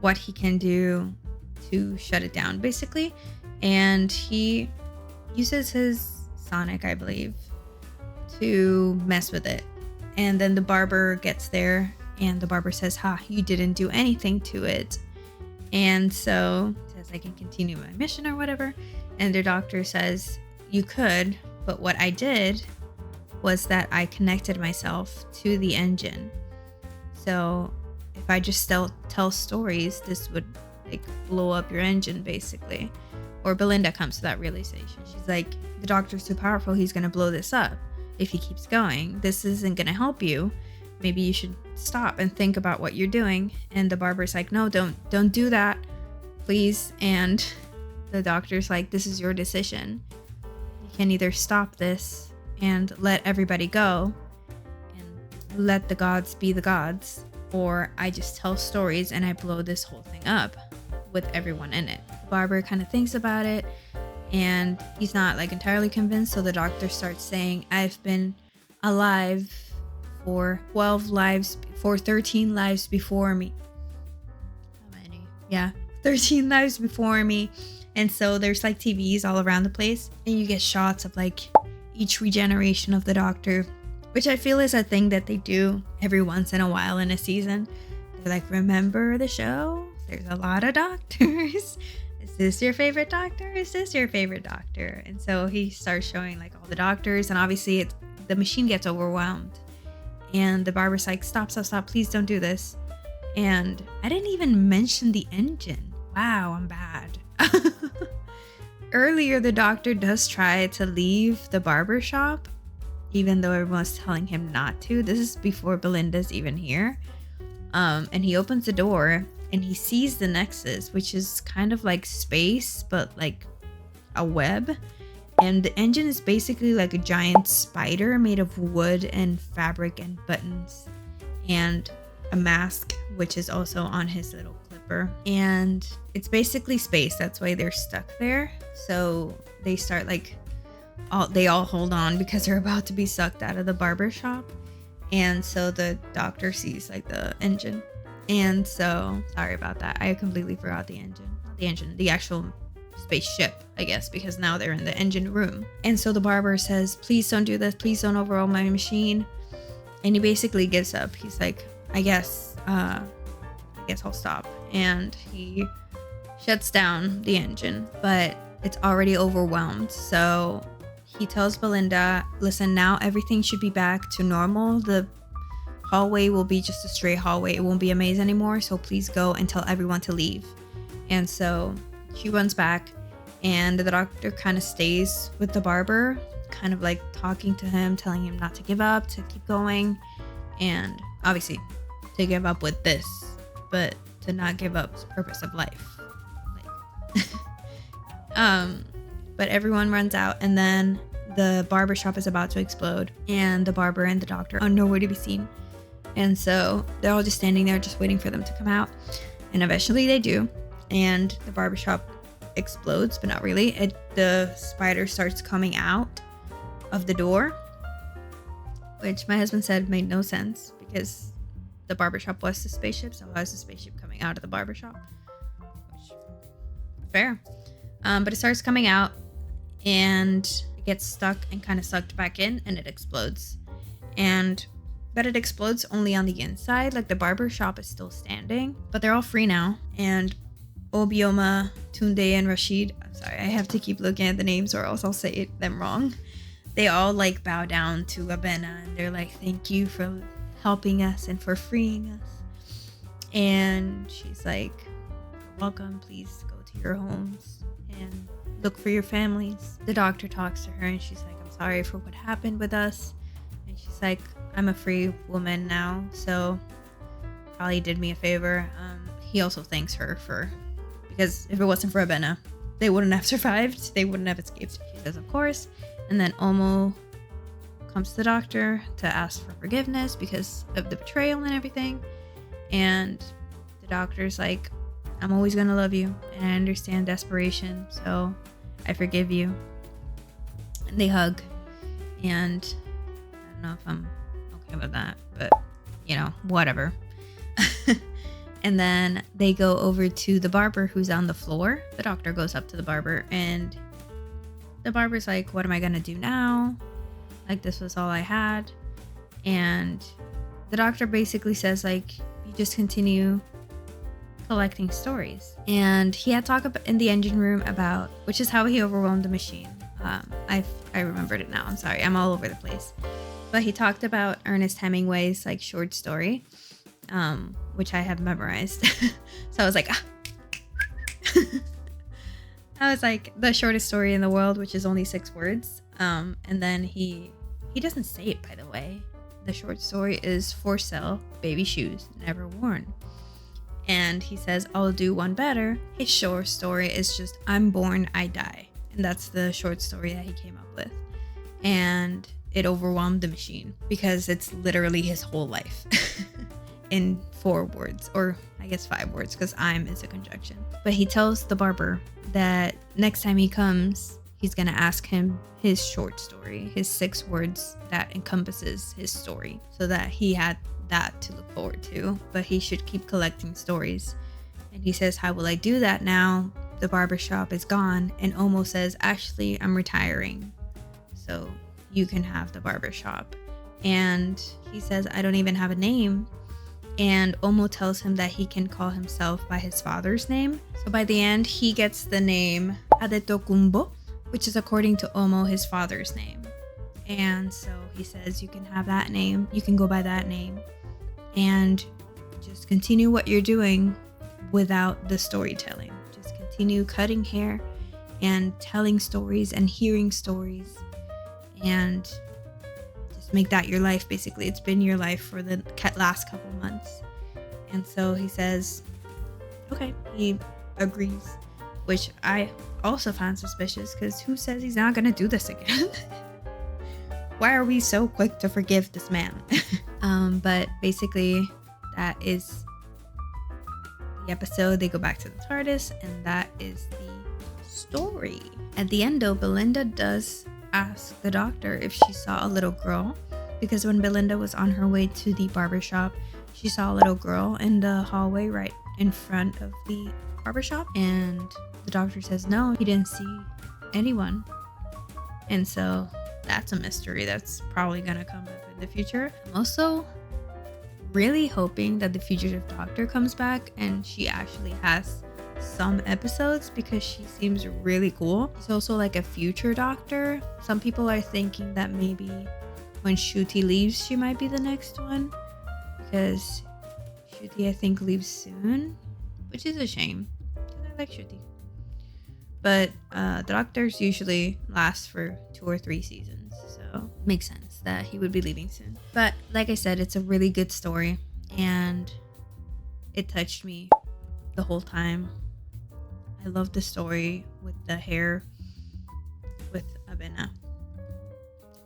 what he can do to shut it down, basically. And he uses his sonic, I believe, to mess with it. And then the barber gets there and the barber says, ha, you didn't do anything to it. And so he says, I can continue my mission or whatever. And the doctor says, you could, but what I did was that I connected myself to the engine. So if I just tell stories, this would like blow up your engine, basically. Or Belinda comes to that realization. She's like, the doctor's too powerful, he's gonna blow this up if he keeps going. This isn't gonna help you. Maybe you should stop and think about what you're doing. And the barber's like, no, don't do that, please. And the doctor's like, this is your decision. You can either stop this and let everybody go and let the gods be the gods, or I just tell stories and I blow this whole thing up with everyone in it. The barber kind of thinks about it and he's not like entirely convinced. So the doctor starts saying, I've been alive for 13 lives before me. How many? Yeah, 13 lives before me. And so there's like TVs all around the place and you get shots of like each regeneration of the doctor, which I feel is a thing that they do every once in a while in a season. They're like, remember the show? There's a lot of doctors. Is this your favorite doctor? Is this your favorite doctor? And so he starts showing like all the doctors, and obviously the machine gets overwhelmed. And the barber's like, stop, please don't do this. And I didn't even mention the engine. Wow, I'm bad. Earlier, the doctor does try to leave the barber shop, even though everyone's telling him not to. This is before Belinda's even here. And he opens the door and he sees the Nexus, which is kind of like space, but like a web. And the engine is basically like a giant spider made of wood and fabric and buttons and a mask, which is also on his little clipper. And it's basically space. That's why they're stuck there. So they start like, they all hold on because they're about to be sucked out of the barber shop. And so the doctor sees like the engine. And so, sorry about that. I completely forgot the engine. Not the engine, the actual spaceship, I guess, because now they're in the engine room. And so the barber says, please don't do this. Please don't overhaul my machine. And he basically gives up. He's like, I guess I'll stop. And he shuts down the engine, but it's already overwhelmed. So he tells Belinda, listen, now everything should be back to normal. The hallway will be just a straight hallway. It won't be a maze anymore. So please go and tell everyone to leave. And so she runs back and the doctor kind of stays with the barber, kind of like talking to him, telling him not to give up, to keep going. And obviously to give up with this, but to not give up the purpose of life. But everyone runs out and then the barber shop is about to explode and the barber and the doctor are nowhere to be seen. And so they're all just standing there just waiting for them to come out. And eventually they do. And the barbershop explodes, but not really. The spider starts coming out of the door, which my husband said made no sense because the barbershop was the spaceship. So how is the spaceship coming out of the barbershop? Which, fair. But it starts coming out and it gets stuck and kind of sucked back in, and it explodes. But it explodes only on the inside. Like, the barber shop is still standing, but they're all free now. And Obioma, Tunde, and Rashid, I'm sorry, I have to keep looking at the names or else I'll say them wrong. They all like bow down to Abena, and they're like, thank you for helping us and for freeing us. And she's like, welcome, please go to your homes and look for your families. The doctor talks to her and she's like, I'm sorry for what happened with us. And she's like, I'm a free woman now, so probably did me a favor. He also thanks her because if it wasn't for Abena, they wouldn't have survived. They wouldn't have escaped. She says, of course. And then Omo comes to the doctor to ask for forgiveness because of the betrayal and everything. And the doctor's like, I'm always going to love you, and I understand desperation, so I forgive you. And they hug. And I don't know if I'm okay with that, but whatever. And then they go over to the barber who's on the floor. The doctor goes up to the barber, and the barber's like, what am I gonna do now? Like, this was all I had. And the doctor basically says, like, you just continue collecting stories. And he had talked in the engine room about, which is how he overwhelmed the machine. I remembered it now. I'm sorry, I'm all over the place. But he talked about Ernest Hemingway's like short story, which I have memorized. So I was like, I was like, the shortest story in the world, which is only 6 words. And then he doesn't say it, by the way. The short story is for sale, baby shoes, never worn. And he says, I'll do one better. His short story is just, I'm born, I die. And that's the short story that he came up with. And it overwhelmed the machine because it's literally his whole life in 4 words, or I guess 5 words, because I'm is a conjunction. But he tells the barber that next time he comes, he's going to ask him his short story, his 6 words that encompasses his story, so that he had that to look forward to. But he should keep collecting stories. And he says, how will I do that now? The barbershop is gone. And Omo says, actually, I'm retiring, so you can have the barbershop. And he says, I don't even have a name. And Omo tells him that he can call himself by his father's name. So by the end, he gets the name Adetokunbo, which is according to Omo, his father's name. And so he says, you can have that name. You can go by that name. And just continue what you're doing without the storytelling. Just continue cutting hair and telling stories and hearing stories. And just make that your life, basically. It's been your life for the last couple months. And so he says, okay, he agrees, which I also found suspicious, because who says he's not going to do this again? Why are we so quick to forgive this man? But basically, that is the episode. They go back to the TARDIS, and that is the story. At the end, though, Belinda does ask the doctor if she saw a little girl, because when Belinda was on her way to the barbershop, she saw a little girl in the hallway right in front of the barbershop, and the doctor says no, he didn't see anyone. And so that's a mystery that's probably gonna come up in the future. I'm also really hoping that the fugitive doctor comes back and she actually has some episodes, because she seems really cool. She's also like a future doctor. Some people are thinking that maybe when Shruti leaves, she might be the next one, because Shruti, I think, leaves soon, which is a shame, because I like Shruti. But the doctors usually last for 2 or 3 seasons, so it makes sense that he would be leaving soon. But like I said, it's a really good story, and it touched me the whole time. I love the story with the hair with Abena,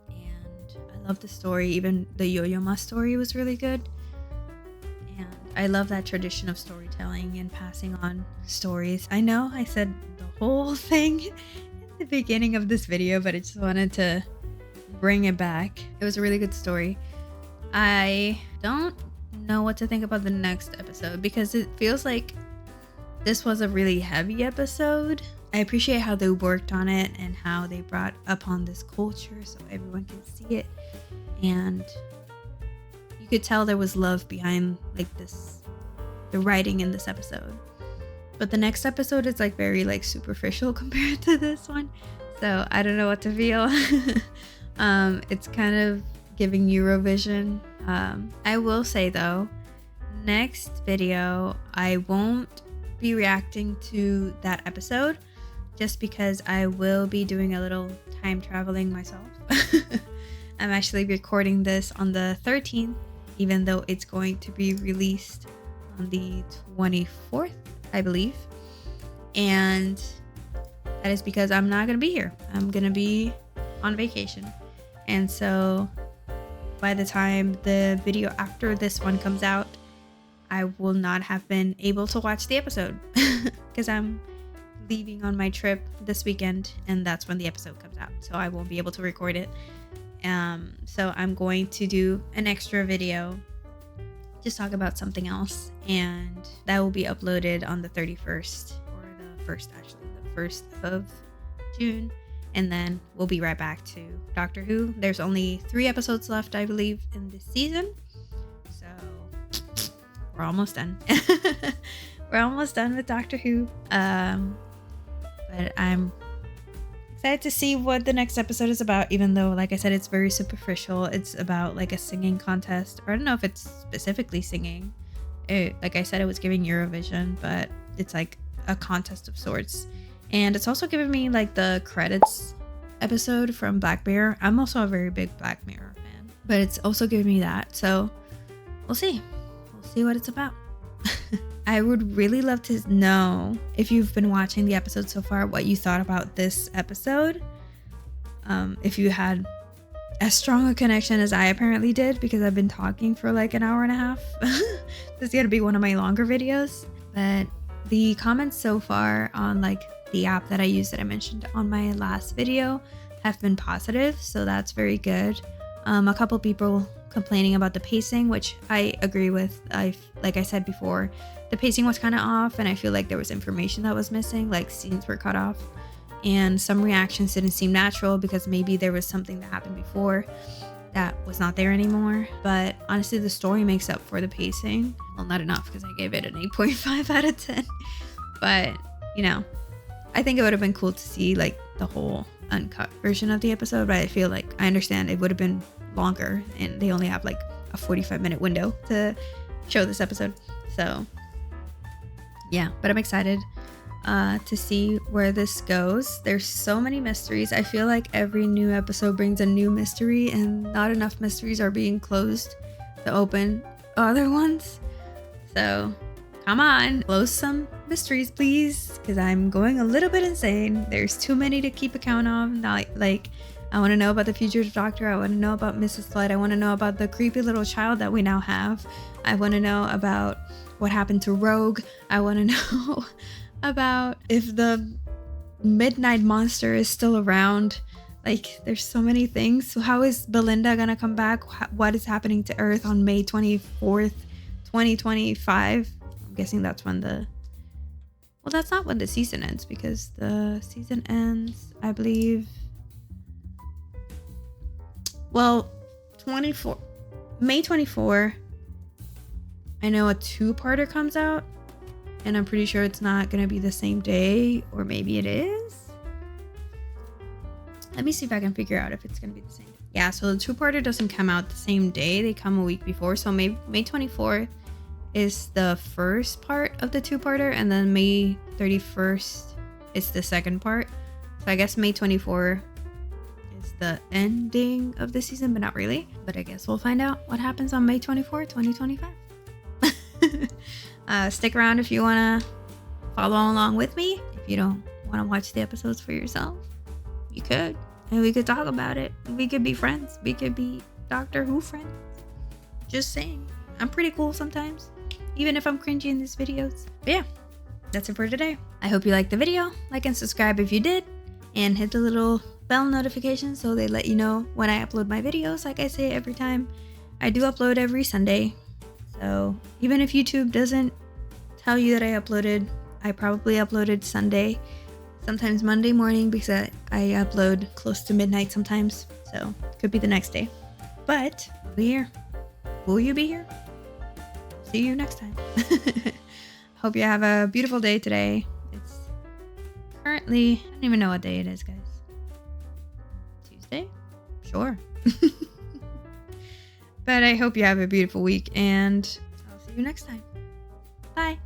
and I love the story. Even the Yo-Yo-Ma story was really good, and I love that tradition of storytelling and passing on stories. I know I said the whole thing at the beginning of this video, but I just wanted to bring it back. It was a really good story. I don't know what to think about the next episode, because it feels like this was a really heavy episode. I appreciate how they worked on it and how they brought upon this culture so everyone can see it. And you could tell there was love behind like the writing in this episode. But the next episode is like very like superficial compared to this one. So I don't know what to feel. It's kind of giving Eurovision. I will say though, next video I won't be reacting to that episode just because I will be doing a little time traveling myself. I'm actually recording this on the 13th, even though it's going to be released on the 24th, I believe. And that is because I'm not going to be here. I'm going to be on vacation. And so by the time the video after this one comes out, I will not have been able to watch the episode because I'm leaving on my trip this weekend and that's when the episode comes out. So I won't be able to record it. So I'm going to do an extra video, just talk about something else, and that will be uploaded on the 31st or the 1st of June. And then we'll be right back to Doctor Who. There's only 3 episodes left, I believe, in this season. So we're almost done. We're almost done with Doctor Who. But I'm excited to see what the next episode is about, even though, like I said, it's very superficial. It's about like a singing contest, or I don't know if it's specifically singing. Like I said, it was giving Eurovision, but it's like a contest of sorts. And it's also giving me like the credits episode from Black Mirror. I'm also a very big Black Mirror fan, but it's also giving me that. So we'll see. We'll see what it's about. I would really love to know, if you've been watching the episode so far, what you thought about this episode. If you had as strong a connection as I apparently did, because I've been talking for like an hour and a half. This is going to be one of my longer videos. But the comments so far on like the app that I use that I mentioned on my last video have been positive, so that's very good. A couple people complaining about the pacing, which I agree with. Like I said before, the pacing was kind of off, and I feel like there was information that was missing, like scenes were cut off, and some reactions didn't seem natural because maybe there was something that happened before that was not there anymore. But honestly, the story makes up for the pacing. Well, not enough because I gave it an 8.5 out of 10. But, you know, I think it would have been cool to see like the whole uncut version of the episode, but I feel like I understand it would have been longer and they only have like a 45-minute window to show this episode. So yeah, but I'm excited to see where this goes. There's so many mysteries. I feel like every new episode brings a new mystery and not enough mysteries are being closed to open other ones. So come on, close some mysteries, please, because I'm going a little bit insane. There's too many to keep account of. Like, I want to know about the fugitive doctor. I want to know about Mrs. Flood. I want to know about the creepy little child that we now have. I want to know about what happened to Rogue. I want to know about if the Midnight Monster is still around. Like, there's so many things. So how is Belinda gonna come back? What is happening to Earth on May 24th, 2025? I'm guessing that's when well, that's not when the season ends, because the season ends, I believe, well, May 24. I know a 2-parter comes out, and I'm pretty sure it's not going to be the same day, or maybe it is. Let me see if I can figure out if it's going to be the same day. Yeah, so the 2-parter doesn't come out the same day. They come a week before. So May 24th is the first part of the 2-parter, and then May 31st is the second part. So I guess May 24 is the ending of the season, but not really. But I guess we'll find out what happens on May 24, 2025. Stick around if you want to follow along with me. If you don't want to watch the episodes for yourself, you could, and we could talk about it. We could be friends. We could be Doctor Who friends. Just saying, I'm pretty cool sometimes, even if I'm cringy in these videos. But yeah, that's it for today. I hope you liked the video. Like and subscribe if you did, and hit the little bell notification so they let you know when I upload my videos. Like I say every time, I do upload every Sunday. So even if YouTube doesn't tell you that I uploaded, I probably uploaded Sunday. sometimes Monday morning because I upload close to midnight sometimes. So could be the next day. But I'll be here. Will you be here? See you next time. Hope you have a beautiful day today. It's currently, I don't even know what day it is, guys. Tuesday? Sure. But I hope you have a beautiful week, and I'll see you next time. Bye.